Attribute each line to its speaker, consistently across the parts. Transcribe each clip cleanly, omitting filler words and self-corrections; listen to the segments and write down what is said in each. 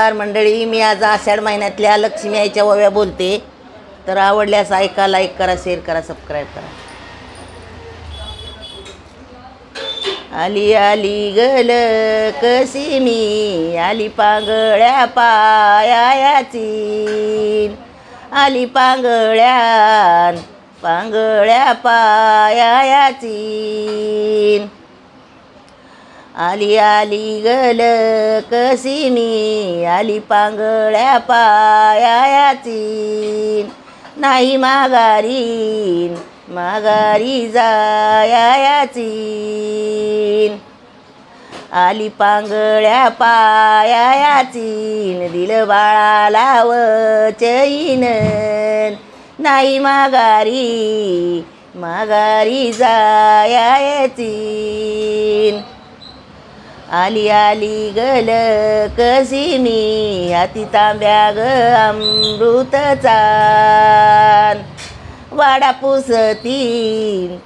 Speaker 1: मंडळी, मी आज आषाढ महिन्यातल्या लक्ष्मी आईच्या ओव्या बोलते. तर आवडल्यास ऐका, लाईक करा, शेअर करा, सबस्क्राईब करा. आली आली गल कशी मी, आली पांगळ्या पायाची, आली पांगळ्या पायाची. आली आली गल कशी मी, आली पांगळ्या पायाची. नाही माघारी जायाची. आली पांगळ्या पायाची, दिल बाळाला वचईन. नाही माघारी जायाची. आली आली गल कशी मी, हाती तांब्या ग अमृतचा. वाडा पुसती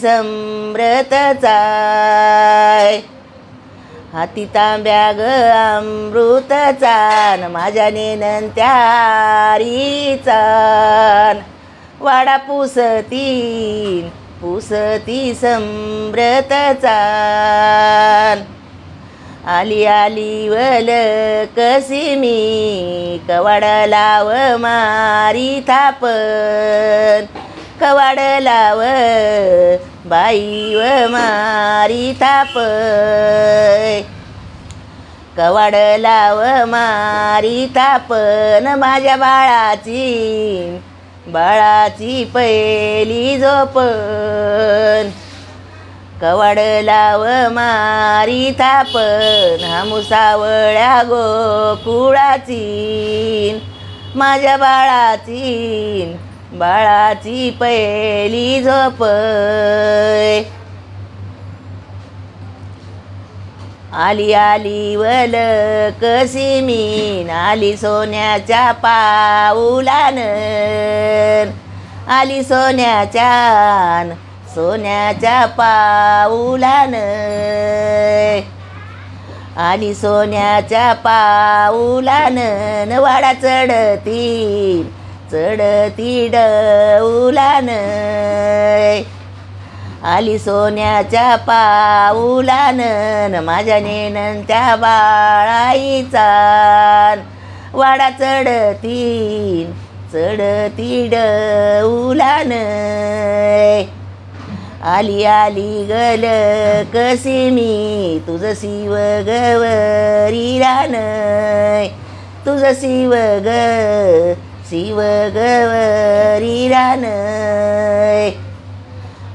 Speaker 1: समृतचा. हाती तांब्या ग अमृतचा, माझ्या नेनंत्या आरीचा. वाडा पुसती समृतचा. आली आली वल कशी मी, कवाड लाव मारी थापन. कवाड लाव बाई व मारी थापय. कवाड लाव मारी थापन, माझ्या बाळाची पहिली झोपन. कवाड लाव मारी थापन, हा मुसावळ्या गोकुळाची. माझ्या बाळाची पहिली झोपय. आली आली वल कशी मी, आली सोन्याच्या पाऊलान. आली सोन्याच्या पाऊलान. आली सोन्याच्या पाऊलान, वाडा चढती डौलान. आली सोन्याच्या पाऊलान, माझ्या नेनंत्या बाळाईचा. वाडा चढती डौलान. आली आली गल कशी मी, तुझं शिव गवरी रान. तुझं शिव गवरी रान.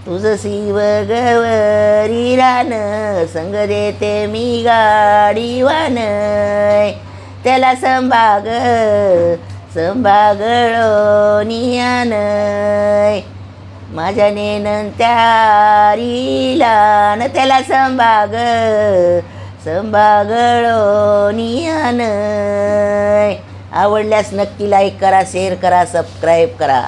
Speaker 1: तुझं शिव गवरी रान. संग देते मी गाडीवान. त्याला संभागळोनियान. माझ्या नेनंत्या आरीला, त्याला संभागळोनियान. आवडल्यास नक्की लाईक करा, शेअर करा, सबस्क्राईब करा.